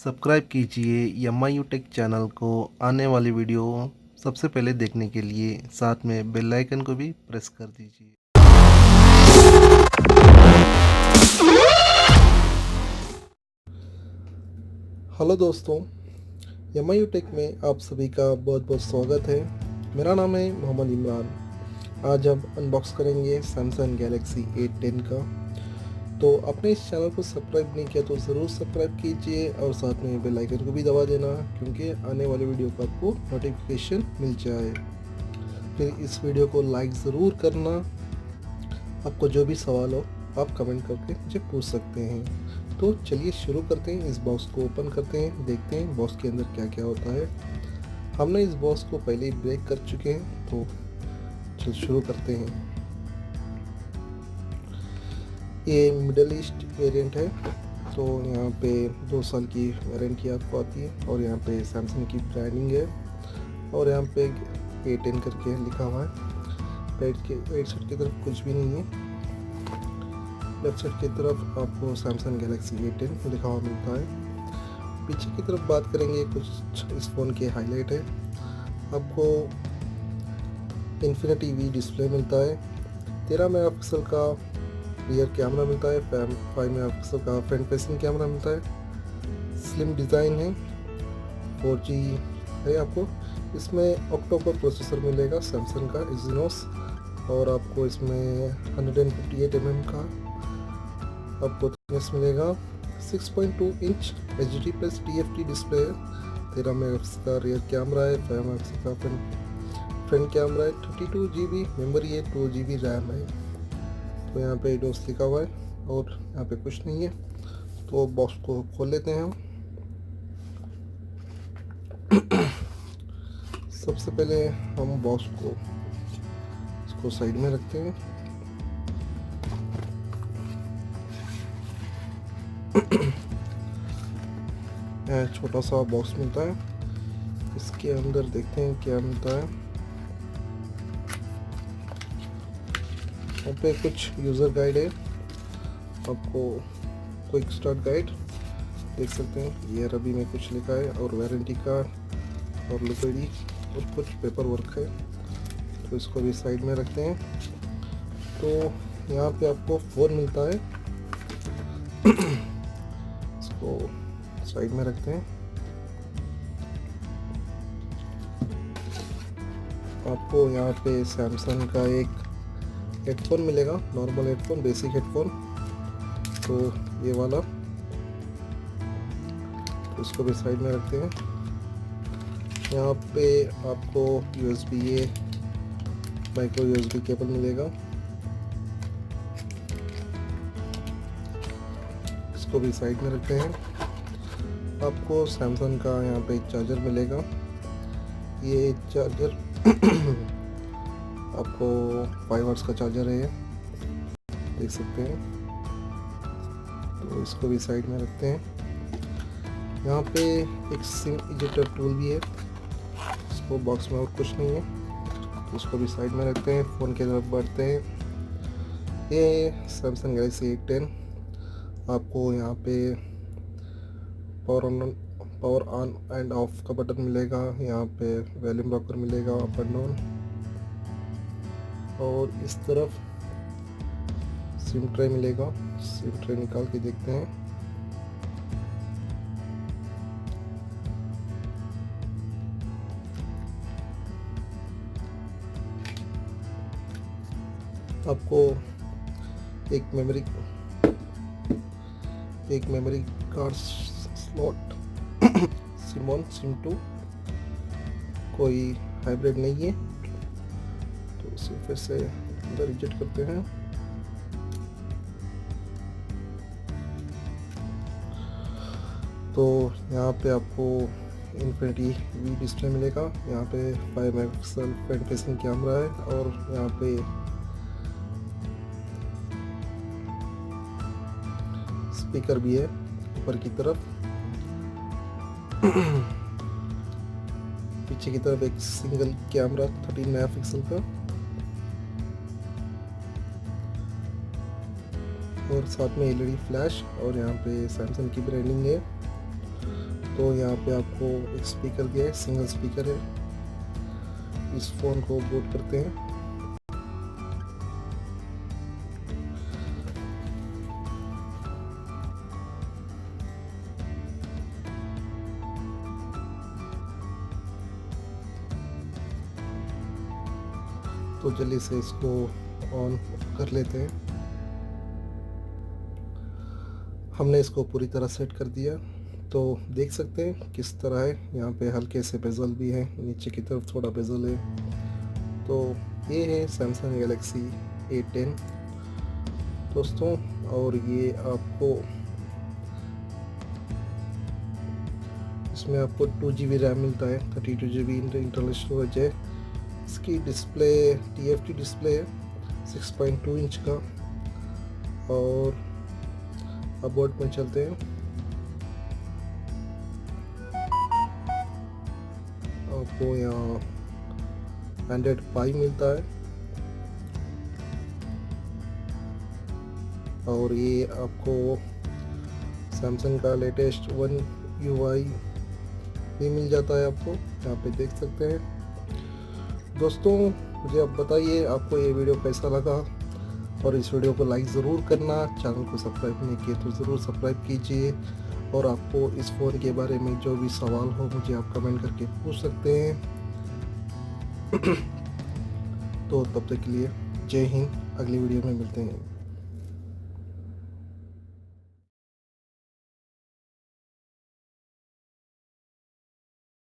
Subscribe कीजिए एम.आई.यू take channel को आने वाली वीडियो सबसे पहले देखने के लिए साथ में बेल आइकन को भी प्रेस कर दीजिए। हेलो दोस्तों, एम.आई.यू टेक में आप सभी का बहुत बहुत स्वागत है। मेरा नाम है मोहम्मद इमरान। आज हम अनबॉक्स करेंगे सैमसंग गैलेक्सी A10 का। तो आपने इस चैनल को सब्सक्राइब नहीं किया तो ज़रूर सब्सक्राइब कीजिए और साथ में बेल आइकन को भी दबा देना, क्योंकि आने वाले वीडियो का आपको नोटिफिकेशन मिल जाए। फिर इस वीडियो को लाइक ज़रूर करना। आपको जो भी सवाल हो आप कमेंट करके मुझे पूछ सकते हैं। तो चलिए शुरू करते हैं। इस बॉक्स को ओपन करते हैं, देखते हैं बॉक्स के अंदर क्या क्या होता है। हमने इस बॉक्स को पहले ही ब्रेक कर चुके हैं, तो चल शुरू करते हैं। ये मिडल ईस्ट वेरिएंट है, तो यहाँ पे 2 साल की वारंटी आपको आती है और यहाँ पे सैमसंग की ब्रांडिंग है और यहाँ पे A10 करके लिखा हुआ है। राइट साइड की तरफ कुछ भी नहीं है। लेफ्ट साइड की तरफ आपको सैमसंग गैलेक्सी A10 लिखा हुआ मिलता है। पीछे की तरफ बात करेंगे, कुछ इस फ़ोन के हाईलाइट है। आपको इन्फिनिटी वी डिस्प्ले मिलता है, 13 मेगापिक्सल का रियर कैमरा मिलता है, 5 मेगापिक्सल का फ्रंट फेसिंग कैमरा मिलता है। स्लिम डिज़ाइन है, 4G है। आपको इसमें ऑक्टोकोर प्रोसेसर मिलेगा सैमसंग का एक्सिनोस, और आपको इसमें 158 mm का आपको थिकनेस मिलेगा। 6.2 inch HD plus TFT display है, 13 मेगापिक्सल का रियर कैमरा है, 5 मेगापिक्सल का फ्रंट कैमरा है, 32 GB मेमोरी है, 2 GB रैम है। तो यहाँ पे डोस लिखा हुआ है और यहाँ पे कुछ नहीं है। तो बॉक्स को खोल लेते हैं हम। सबसे पहले हम बॉक्स को इसको साइड में रखते हैं। छोटा सा बॉक्स मिलता है, इसके अंदर देखते हैं क्या मिलता है। यहाँ पे कुछ यूज़र गाइड है, आपको क्विक स्टार्ट गाइड देख सकते हैं। ये अरबी में कुछ लिखा है और वारंटी कार्ड और लिक्विडी और कुछ पेपर वर्क है, तो इसको भी साइड में रखते हैं। तो यहाँ पे आपको फ़ोन मिलता है, इसको साइड में रखते हैं। आपको यहाँ पे सैमसंग का एक हेडफोन मिलेगा, नॉर्मल हेडफोन, बेसिक हेडफोन, तो ये वाला, तो इसको भी साइड में रखते हैं। यहाँ पे आपको USB-A माइक्रो USB केबल मिलेगा, इसको भी साइड में रखते हैं। आपको सैमसंग का यहाँ पे चार्जर मिलेगा। ये चार्जर आपको 5 वाट्स का चार्जर है, ये देख सकते हैं। तो इसको भी साइड में रखते हैं। यहाँ पे एक सिम इजेक्टर टूल भी है, इसको बॉक्स में और कुछ नहीं है, तो इसको भी साइड में रखते हैं। फ़ोन की तरफ बढ़ते हैं। ये सैमसंग गैलेक्सी A10, आपको यहाँ पे पावर ऑन एंड ऑफ का बटन मिलेगा, यहाँ पे वॉल्यूम रॉकर मिलेगा अप एंड डाउन, और इस तरफ सिम ट्रे मिलेगा। सिम ट्रे निकाल के देखते हैं। आपको एक memory card slot SIM 1 SIM 2, कोई हाइब्रिड नहीं है, तो इसे फिर से अंदर रिजेक्ट करते हैं। तो यहाँ पे आपको इन्फिनिटी वी डिस्प्ले मिलेगा, यहाँ पे 5 मेगापिक्सल फ्रंट फेसिंग कैमरा है और यहाँ पे स्पीकर भी है ऊपर की तरफ। पीछे की तरफ एक सिंगल कैमरा 13 मेगापिक्सल का, और साथ में LED फ्लैश, और यहाँ पे सैमसंग की ब्रांडिंग है। तो यहाँ पे आपको एक स्पीकर दिया है, सिंगल स्पीकर है। इस फ़ोन को बूट करते हैं। तो जल्दी से इसको ऑन कर लेते हैं। हमने इसको पूरी तरह सेट कर दिया, तो देख सकते हैं किस तरह है। यहाँ पे हल्के से बेजल भी है, नीचे की तरफ थोड़ा बेजल है। तो ये है सैमसंग गैलेक्सी A10 दोस्तों। और ये आपको इसमें आपको 2GB रैम मिलता है, 32GB इंटरनल स्टोरेज है। इसकी डिस्प्ले TFT डिस्प्ले है 6.2 इंच का। और अब बोर्ड में चलते हैं। आपको यहाँ एंड्रॉइड पाई मिलता है और ये आपको सैमसंग का लेटेस्ट One UI भी मिल जाता है। आपको यहाँ पे देख सकते हैं दोस्तों। मुझे अब बताइए आपको ये वीडियो कैसा लगा, और इस वीडियो को लाइक ज़रूर करना। चैनल को सब्सक्राइब नहीं किए तो ज़रूर सब्सक्राइब कीजिए। और आपको इस फ़ोन के बारे में जो भी सवाल हो मुझे आप कमेंट करके पूछ सकते हैं। तो तब तक के लिए जय हिंद। अगली वीडियो में मिलते हैं।